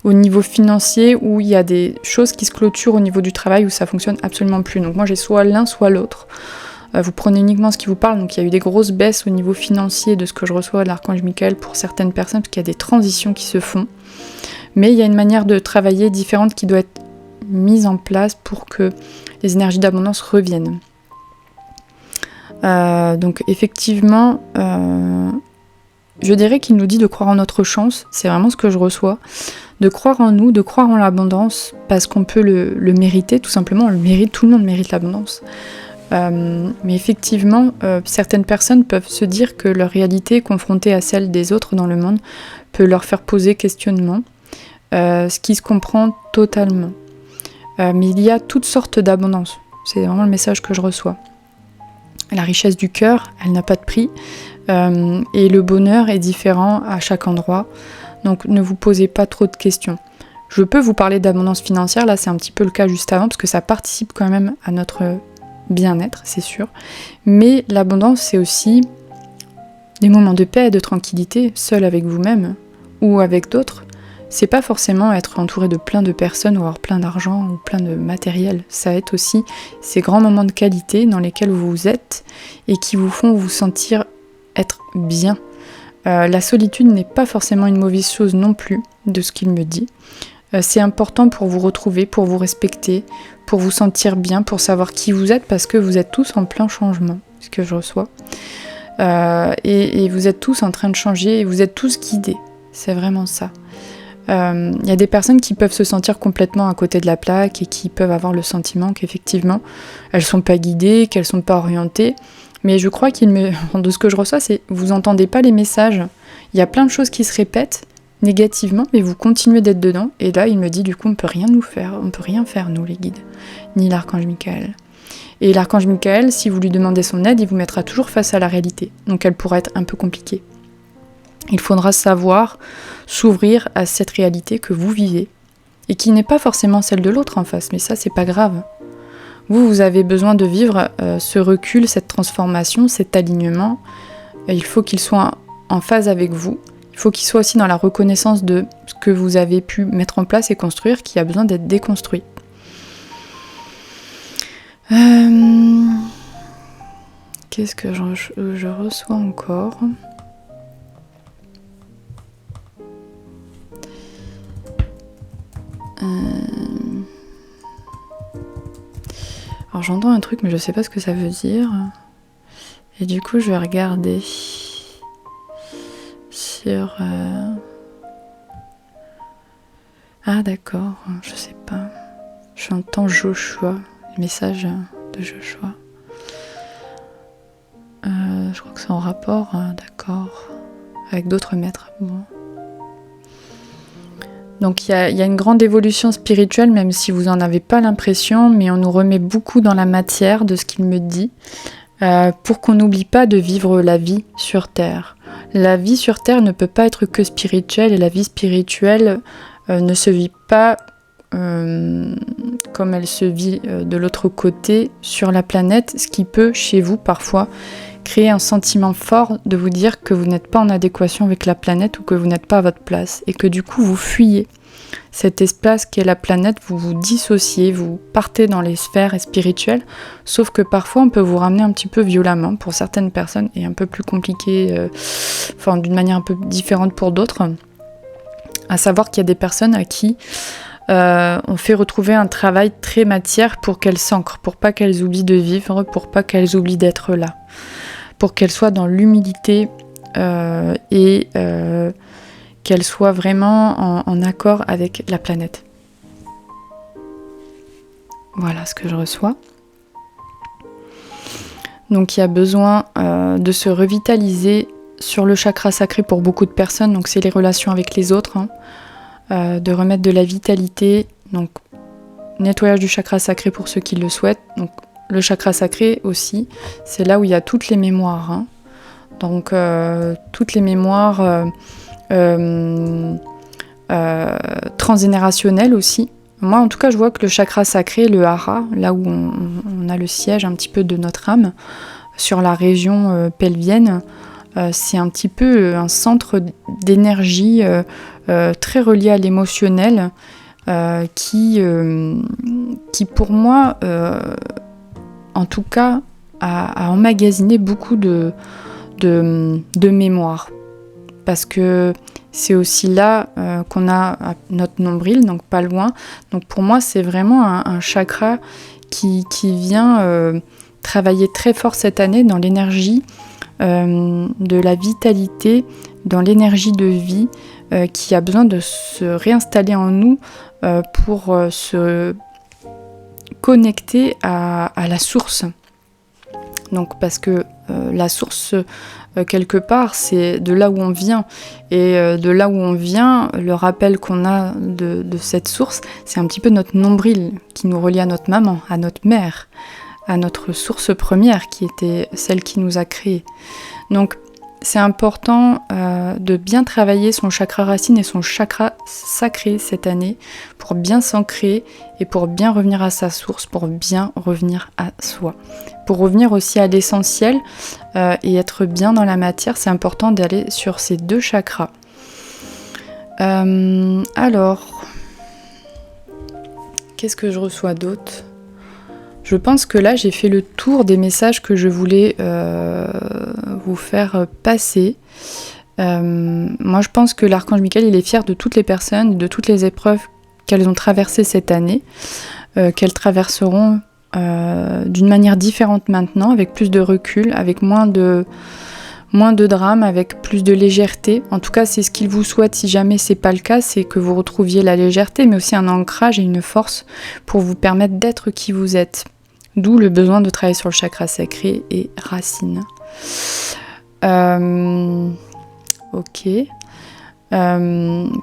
A: au niveau financier où il y a des choses qui se clôturent au niveau du travail où ça fonctionne absolument plus. Donc moi j'ai soit l'un soit l'autre. Vous prenez uniquement ce qui vous parle, donc il y a eu des grosses baisses au niveau financier de ce que je reçois de l'Archange Michael pour certaines personnes, parce qu'il y a des transitions qui se font. Mais il y a une manière de travailler différente qui doit être mise en place pour que les énergies d'abondance reviennent. Donc effectivement, je dirais qu'il nous dit de croire en notre chance, c'est vraiment ce que je reçois, de croire en nous, de croire en l'abondance, parce qu'on peut le mériter, tout simplement, on le mérite, tout le monde mérite l'abondance. Mais effectivement, certaines personnes peuvent se dire que leur réalité, confrontée à celle des autres dans le monde, peut leur faire poser questionnement, ce qui se comprend totalement. Mais il y a toutes sortes d'abondance, c'est vraiment le message que je reçois. La richesse du cœur, elle n'a pas de prix, et le bonheur est différent à chaque endroit, donc ne vous posez pas trop de questions. Je peux vous parler d'abondance financière, là c'est un petit peu le cas juste avant, parce que ça participe quand même à notre bien-être, c'est sûr, mais l'abondance c'est aussi des moments de paix et de tranquillité, seul avec vous-même, ou avec d'autres. C'est pas forcément être entouré de plein de personnes ou avoir plein d'argent ou plein de matériel. Ça va être aussi ces grands moments de qualité dans lesquels vous êtes et qui vous font vous sentir être bien. La solitude n'est pas forcément une mauvaise chose non plus, de ce qu'il me dit. C'est important pour vous retrouver, pour vous respecter, pour vous sentir bien, pour savoir qui vous êtes, parce que vous êtes tous en plein changement, ce que je reçois. Et vous êtes tous en train de changer et vous êtes tous guidés. C'est vraiment ça. Il y a des personnes qui peuvent se sentir complètement à côté de la plaque et qui peuvent avoir le sentiment qu'effectivement elles sont pas guidées, qu'elles sont pas orientées, mais je crois de ce que je reçois, c'est vous entendez pas les messages. Il y a plein de choses qui se répètent négativement, mais vous continuez d'être dedans, et là il me dit du coup on peut rien faire nous les guides, ni l'Archange Michael. Et l'Archange Michael, si vous lui demandez son aide, il vous mettra toujours face à la réalité, donc elle pourra être un peu compliquée. Il faudra savoir s'ouvrir à cette réalité que vous vivez et qui n'est pas forcément celle de l'autre en face, mais ça c'est pas grave. Vous avez besoin de vivre ce recul, cette transformation, cet alignement. Il faut qu'il soit en phase avec vous. Il faut qu'il soit aussi dans la reconnaissance de ce que vous avez pu mettre en place et construire qui a besoin d'être déconstruit. Qu'est-ce que je reçois encore ? Alors j'entends un truc mais je sais pas ce que ça veut dire. Et du coup je vais regarder sur... Ah d'accord, je sais pas. J'entends Joshua, le message de Joshua. Je crois que c'est en rapport, d'accord, avec d'autres maîtres. Bon. Donc il y a une grande évolution spirituelle, même si vous n'en avez pas l'impression, mais on nous remet beaucoup dans la matière de ce qu'il me dit, pour qu'on n'oublie pas de vivre la vie sur Terre. La vie sur Terre ne peut pas être que spirituelle, et la vie spirituelle ne se vit pas comme elle se vit de l'autre côté sur la planète, ce qui peut chez vous parfois créer un sentiment fort de vous dire que vous n'êtes pas en adéquation avec la planète ou que vous n'êtes pas à votre place et que du coup vous fuyez cet espace qu'est la planète, vous vous dissociez, vous partez dans les sphères spirituelles, sauf que parfois on peut vous ramener un petit peu violemment pour certaines personnes et un peu plus compliqué, d'une manière un peu différente pour d'autres, à savoir qu'il y a des personnes à qui on fait retrouver un travail très matière pour qu'elles s'ancrent, pour pas qu'elles oublient de vivre, pour pas qu'elles oublient d'être là, pour qu'elles soient dans l'humilité et qu'elles soient vraiment en accord avec la planète. Voilà ce que je reçois. Donc il y a besoin de se revitaliser sur le chakra sacré pour beaucoup de personnes, donc c'est les relations avec les autres, de remettre de la vitalité, donc nettoyage du chakra sacré pour ceux qui le souhaitent. Donc le chakra sacré aussi, c'est là où il y a toutes les mémoires, donc toutes les mémoires transgénérationnelles aussi. Moi en tout cas je vois que le chakra sacré, le hara, là où on a le siège un petit peu de notre âme, sur la région pelvienne, c'est un petit peu un centre d'énergie très relié à l'émotionnel, qui pour moi, en tout cas, a emmagasiné beaucoup de mémoire. Parce que c'est aussi là qu'on a notre nombril, donc pas loin. Donc pour moi, c'est vraiment un chakra qui vient travailler très fort cette année dans l'énergie de la vitalité, dans l'énergie de vie qui a besoin de se réinstaller en nous pour se connecter à la source. Donc parce que la source, quelque part, c'est de là où on vient. Et de là où on vient, le rappel qu'on a de cette source, c'est un petit peu notre nombril qui nous relie à notre maman, à notre mère, à notre source première qui était celle qui nous a créés. Donc c'est important de bien travailler son chakra racine et son chakra sacré cette année pour bien s'ancrer et pour bien revenir à sa source, pour bien revenir à soi. Pour revenir aussi à l'essentiel et être bien dans la matière, c'est important d'aller sur ces deux chakras. Alors, qu'est-ce que je reçois d'autre ? Je pense que là, j'ai fait le tour des messages que je voulais vous faire passer. Moi, je pense que l'archange Michael, il est fier de toutes les personnes, de toutes les épreuves qu'elles ont traversées cette année, qu'elles traverseront d'une manière différente maintenant, avec plus de recul, avec moins de drame, avec plus de légèreté. En tout cas, c'est ce qu'il vous souhaite. Si jamais c'est pas le cas, c'est que vous retrouviez la légèreté, mais aussi un ancrage et une force pour vous permettre d'être qui vous êtes. D'où le besoin de travailler sur le chakra sacré et racine. Ok.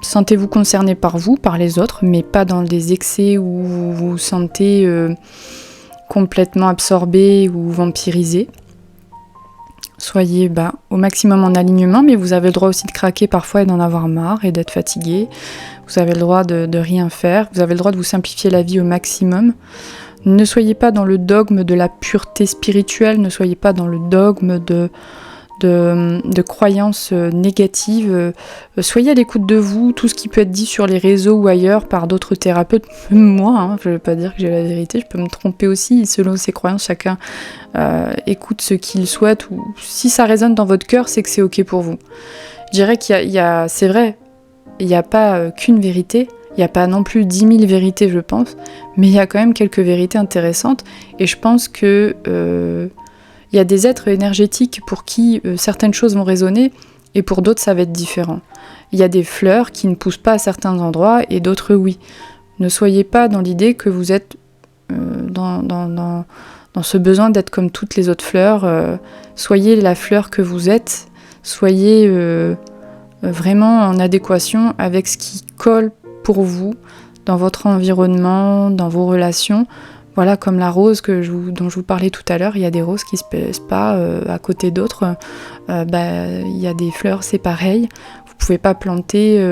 A: Sentez-vous concerné par vous, par les autres, mais pas dans des excès où vous vous sentez complètement absorbé ou vampirisé. Soyez au maximum en alignement, mais vous avez le droit aussi de craquer parfois et d'en avoir marre et d'être fatigué. Vous avez le droit de rien faire, vous avez le droit de vous simplifier la vie au maximum. Ne soyez pas dans le dogme de la pureté spirituelle, ne soyez pas dans le dogme de croyances négatives. Soyez à l'écoute de vous, tout ce qui peut être dit sur les réseaux ou ailleurs par d'autres thérapeutes, même moi, je ne veux pas dire que j'ai la vérité, je peux me tromper aussi, selon ses croyances, chacun écoute ce qu'il souhaite, ou si ça résonne dans votre cœur, c'est que c'est ok pour vous. Je dirais qu'il y a c'est vrai, il n'y a pas qu'une vérité, il n'y a pas non plus 10 000 vérités, je pense, mais il y a quand même quelques vérités intéressantes, et je pense que il y a des êtres énergétiques pour qui certaines choses vont résonner, et pour d'autres ça va être différent. Il y a des fleurs qui ne poussent pas à certains endroits, et d'autres oui. Ne soyez pas dans l'idée que vous êtes dans ce besoin d'être comme toutes les autres fleurs. Soyez la fleur que vous êtes, soyez vraiment en adéquation avec ce qui colle pour vous, dans votre environnement, dans vos relations. Voilà, comme la rose dont je vous parlais tout à l'heure, il y a des roses qui se plaisent pas à côté d'autres. Il y a des fleurs, c'est pareil. Vous pouvez pas planter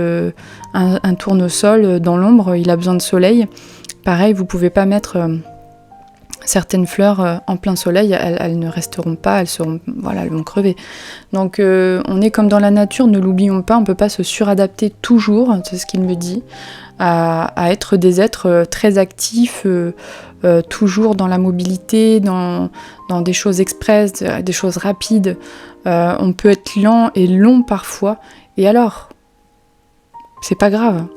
A: un tournesol dans l'ombre, il a besoin de soleil. Pareil, vous pouvez pas mettre certaines fleurs en plein soleil, elles ne resteront pas, elles vont crever. Donc on est comme dans la nature, ne l'oublions pas, on ne peut pas se suradapter toujours, c'est ce qu'il me dit, à être des êtres très actifs, toujours dans la mobilité, dans des choses express, des choses rapides. On peut être lent et long parfois, et alors, c'est pas grave.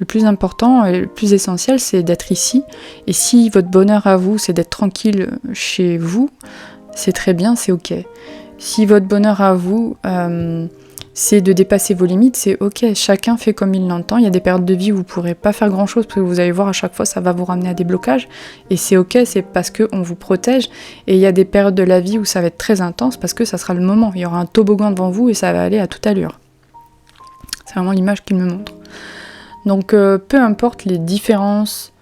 A: Le plus important et le plus essentiel, c'est d'être ici. Et si votre bonheur à vous, c'est d'être tranquille chez vous, c'est très bien, c'est ok. Si votre bonheur à vous, c'est de dépasser vos limites, c'est ok. Chacun fait comme il l'entend. Il y a des périodes de vie où vous ne pourrez pas faire grand-chose parce que vous allez voir à chaque fois, ça va vous ramener à des blocages. Et c'est ok, c'est parce qu'on vous protège. Et il y a des périodes de la vie où ça va être très intense parce que ça sera le moment. Il y aura un toboggan devant vous et ça va aller à toute allure. C'est vraiment l'image qu'il me montre. Donc peu importe les différences,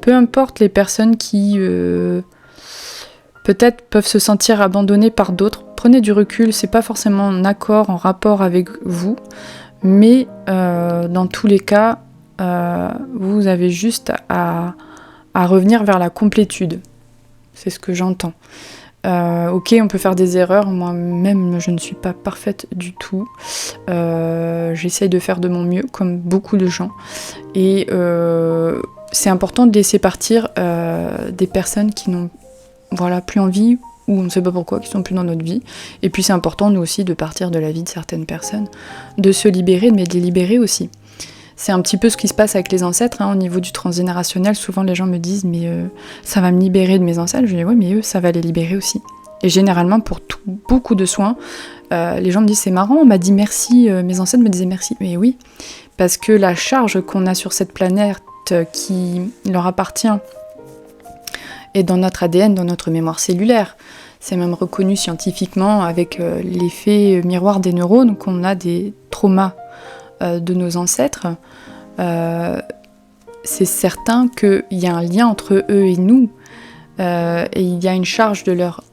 A: peu importe les personnes qui peut-être peuvent se sentir abandonnées par d'autres, prenez du recul, c'est pas forcément en accord, en rapport avec vous, mais dans tous les cas, vous avez juste à revenir vers la complétude. C'est ce que j'entends. Ok, on peut faire des erreurs, moi-même je ne suis pas parfaite du tout. J'essaye de faire de mon mieux, comme beaucoup de gens. Et c'est important de laisser partir des personnes qui n'ont plus envie, ou on ne sait pas pourquoi, qui sont plus dans notre vie. Et puis c'est important, nous aussi, de partir de la vie de certaines personnes, de se libérer, mais de les libérer aussi. C'est un petit peu ce qui se passe avec les ancêtres, au niveau du transgénérationnel. Souvent les gens me disent mais ça va me libérer de mes ancêtres. Je dis ouais, mais eux ça va les libérer aussi. Et généralement pour beaucoup de soins, les gens me disent c'est marrant, on m'a dit merci, mes ancêtres me disaient merci. Mais oui, parce que la charge qu'on a sur cette planète qui leur appartient est dans notre ADN, dans notre mémoire cellulaire. C'est même reconnu scientifiquement avec l'effet miroir des neurones qu'on a des traumas de nos ancêtres, c'est certain qu'il y a un lien entre eux et nous, et il y a une charge de leur,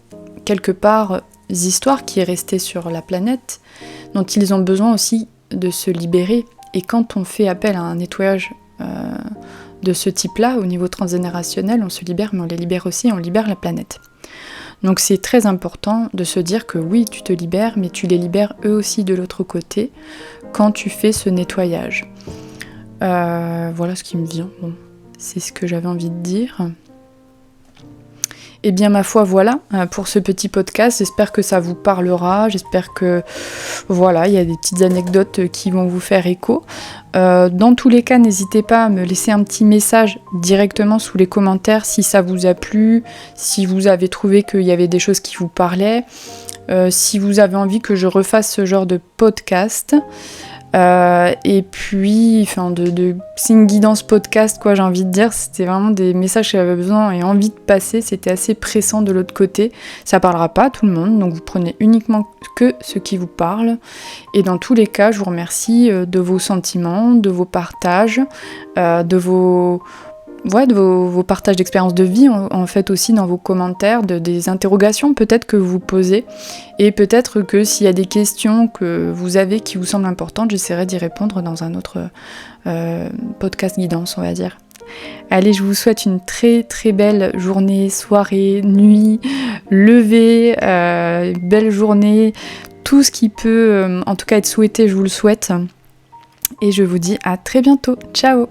A: quelque part, histoires qui est restée sur la planète, dont ils ont besoin aussi de se libérer. Et quand on fait appel à un nettoyage de ce type-là, au niveau transgénérationnel, on se libère, mais on les libère aussi, on libère la planète. Donc c'est très important de se dire que oui, tu te libères, mais tu les libères eux aussi de l'autre côté quand tu fais ce nettoyage. Voilà ce qui me vient. Bon, c'est ce que j'avais envie de dire. Et bien ma foi, voilà pour ce petit podcast. J'espère que ça vous parlera. J'espère que voilà, il y a des petites anecdotes qui vont vous faire écho. Dans tous les cas, n'hésitez pas à me laisser un petit message directement sous les commentaires si ça vous a plu, si vous avez trouvé qu'il y avait des choses qui vous parlaient, si vous avez envie que je refasse ce genre de podcast. Et puis, c'est une guidance podcast, quoi, j'ai envie de dire. C'était vraiment des messages que j'avais besoin et envie de passer. C'était assez pressant de l'autre côté. Ça parlera pas à tout le monde, donc vous prenez uniquement que ce qui vous parle. Et dans tous les cas, je vous remercie de vos sentiments, de vos partages, de vos partages d'expériences de vie, en fait aussi dans vos commentaires, des interrogations peut-être que vous posez, et peut-être que s'il y a des questions que vous avez qui vous semblent importantes, j'essaierai d'y répondre dans un autre podcast guidance, on va dire. Allez, je vous souhaite une très très belle journée, soirée, nuit, lever, belle journée, tout ce qui peut en tout cas être souhaité, je vous le souhaite, et je vous dis à très bientôt. Ciao!